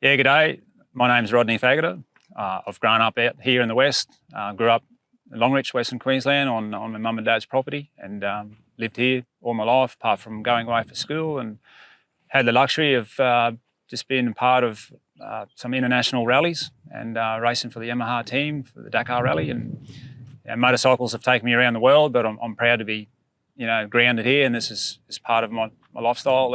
Yeah, g'day. My name's Rodney Faggotter. I've grown up out here in the west. Grew up in Longreach, Western Queensland, on my mum and dad's property, and lived here all my life, apart from going away for school, and had the luxury of just being part of some international rallies and racing for the Yamaha team for the Dakar Rally. And motorcycles have taken me around the world, but I'm proud to be, grounded here, and this is part of my lifestyle.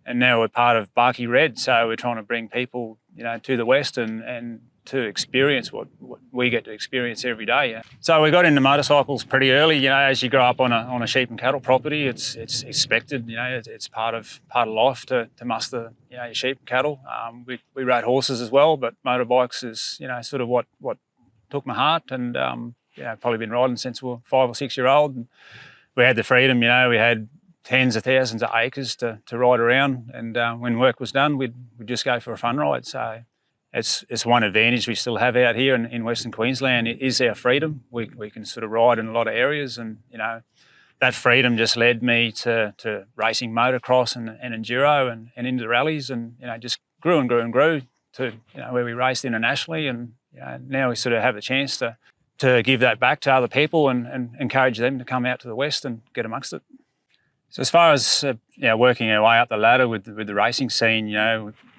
And now we're part of Barcy Red, so we're trying to bring people, to the West and to experience what we get to experience every day. Yeah. So we got into motorcycles pretty early. As you grow up on a sheep and cattle property, it's expected. It's part of life to muster, your sheep and cattle. We rode horses as well, but motorbikes is, sort of what took my heart. And probably been riding since we were 5 or 6 year old. And we had the freedom. We had tens of thousands of acres to ride around, and when work was done, we'd just go for a fun ride. So it's one advantage we still have out here in Western Queensland is our freedom. We can sort of ride in a lot of areas, and that freedom just led me to racing motocross and enduro and into the rallies, and just grew and grew and grew to where we raced internationally, and now we sort of have the chance to give that back to other people and encourage them to come out to the West and get amongst it. So as far as working our way up the ladder with the racing scene,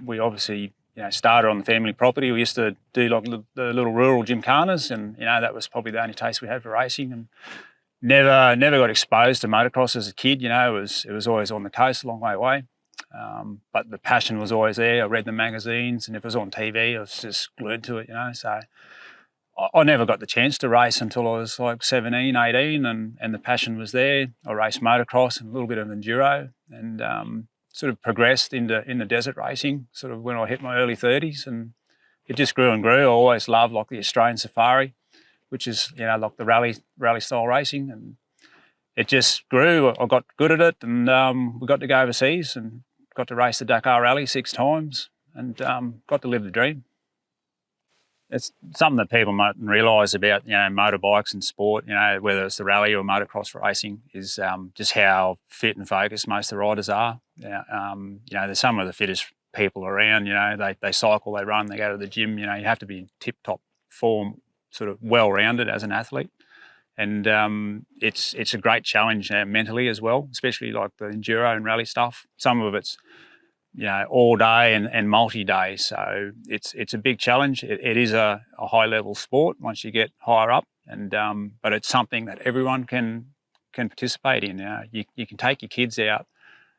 we obviously started on the family property. We used to do like the little rural gymkhanas, and that was probably the only taste we had for racing, and never got exposed to motocross as a kid. It was always on the coast, a long way away, but the passion was always there. I read the magazines, and if it was on TV, I was just glued to it. So I never got the chance to race until I was like 17, 18, and the passion was there. I raced motocross and a little bit of enduro, and sort of progressed into desert racing sort of when I hit my early 30s, and it just grew and grew. I always loved like the Australian Safari, which is, like the rally style racing, and it just grew. I got good at it, and we got to go overseas and got to race the Dakar Rally 6 times, and got to live the dream. It's something that people mightn't realise about, motorbikes and sport, whether it's the rally or motocross racing, is just how fit and focused most of the riders are. They're some of the fittest people around. They cycle, they run, they go to the gym. You have to be in tip-top form, sort of well-rounded as an athlete. And it's a great challenge mentally as well, especially like the enduro and rally stuff. Some of it's all day and multi-day. So it's a big challenge. It is a high-level sport once you get higher up, and but it's something that everyone can participate in. You can take your kids out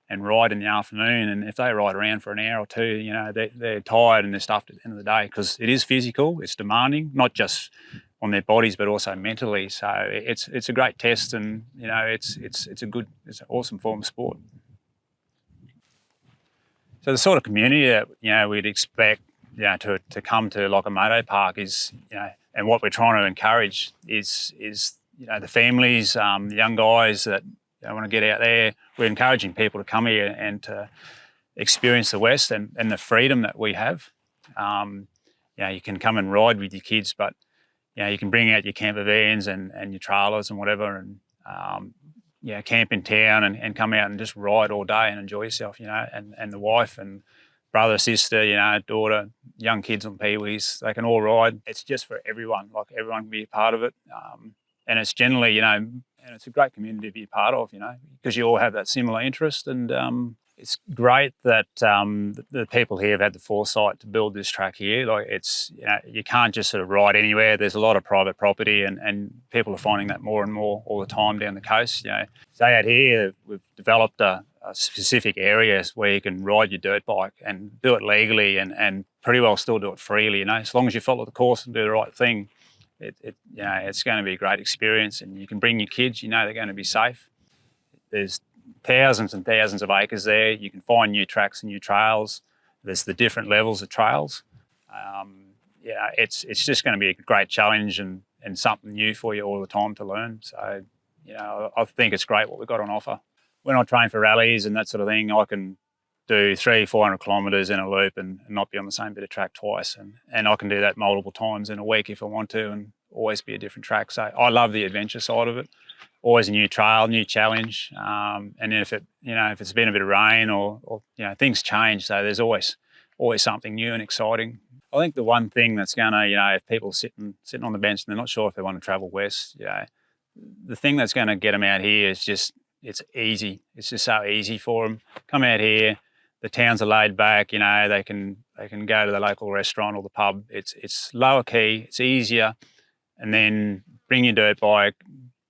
and ride in the afternoon, and if they ride around for an hour or two, they're tired and they're stuffed at the end of the day, because it is physical, it's demanding, not just on their bodies but also mentally. So it's a great test, and it's an awesome form of sport. So the sort of community that we'd expect to come to like a moto park is and what we're trying to encourage is the families, the young guys that want to get out there. We're encouraging people to come here and to experience the West and the freedom that we have. You can come and ride with your kids, but you can bring out your camper vans and your trailers and whatever, and camp in town and come out and just ride all day and enjoy yourself, and the wife and brother, sister, daughter, young kids on peewees, they can all ride. It's just for everyone, like everyone can be a part of it. And it's generally, and it's a great community to be a part of, because you all have that similar interest. And it's great that the people here have had the foresight to build this track here. Like it's, you can't just sort of ride anywhere. There's a lot of private property, and people are finding that more and more all the time down the coast. Say out here, we've developed a specific areas where you can ride your dirt bike and do it legally and pretty well still do it freely. As long as you follow the course and do the right thing, it's going to be a great experience, and you can bring your kids. They're going to be safe. There's thousands and thousands of acres there. You can find new tracks and new trails. There's the different levels of trails. It's just going to be a great challenge and something new for you all the time to learn. So, I think it's great what we've got on offer. When I train for rallies and that sort of thing, I can do 300-400 kilometres in a loop and not be on the same bit of track twice. And I can do that multiple times in a week if I want to, and always be a different track. So I love the adventure side of it. Always a new trail, new challenge. And if it's been a bit of rain or things change, so there's always always something new and exciting. I think the one thing that's going to, if people sitting on the bench and they're not sure if they want to travel west, the thing that's going to get them out here is just, it's easy. It's just so easy for them. Come out here, the towns are laid back, they can go to the local restaurant or the pub. It's lower key, it's easier. And then bring your dirt bike,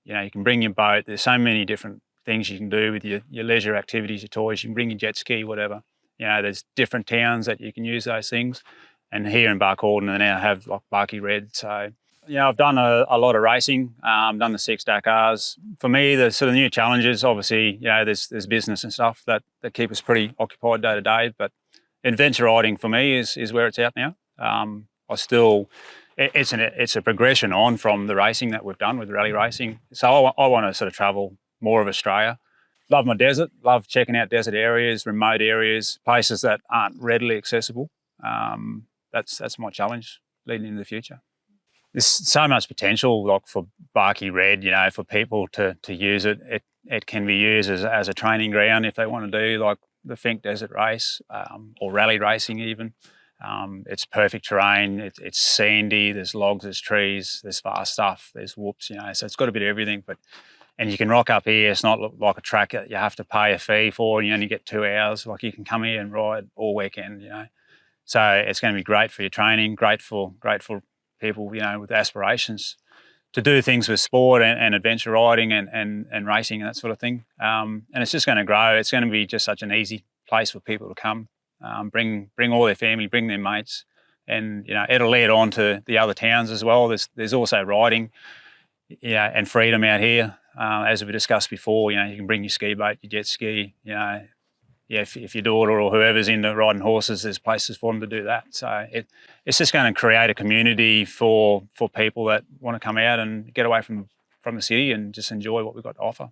you can bring your boat. There's so many different things you can do with your leisure activities, your toys. You can bring your jet ski, whatever. There's different towns that you can use those things. And here in Barcaldine, they now have like Barcy Red. So, I've done a lot of racing, done the 6 Dakars. For me, the sort of new challenges, obviously, there's business and stuff that keep us pretty occupied day to day. But adventure riding for me is where it's at now. It's a progression on from the racing that we've done with rally racing. So I want to sort of travel more of Australia. Love my desert, love checking out desert areas, remote areas, places that aren't readily accessible. That's my challenge leading into the future. There's so much potential, like for Barcy Red, for people to use it. It can be used as a training ground if they want to do like the Finke Desert Race or rally racing even. It's perfect terrain, it's sandy, there's logs, there's trees, there's fast stuff, there's whoops, so it's got a bit of everything. And you can rock up here. It's not like a track that you have to pay a fee for and you only get 2 hours. Like you can come here and ride all weekend, So it's going to be great for your training, great for people, with aspirations to do things with sport and adventure riding and racing and that sort of thing. And it's just going to grow. It's going to be just such an easy place for people to come, bring all their family, bring their mates, and it'll lead on to the other towns as well. There's also riding, and freedom out here. As we discussed before, you can bring your ski boat, your jet ski, if your daughter or whoever's into riding horses, there's places for them to do that. So it's just going to create a community for people that want to come out and get away from the city and just enjoy what we've got to offer.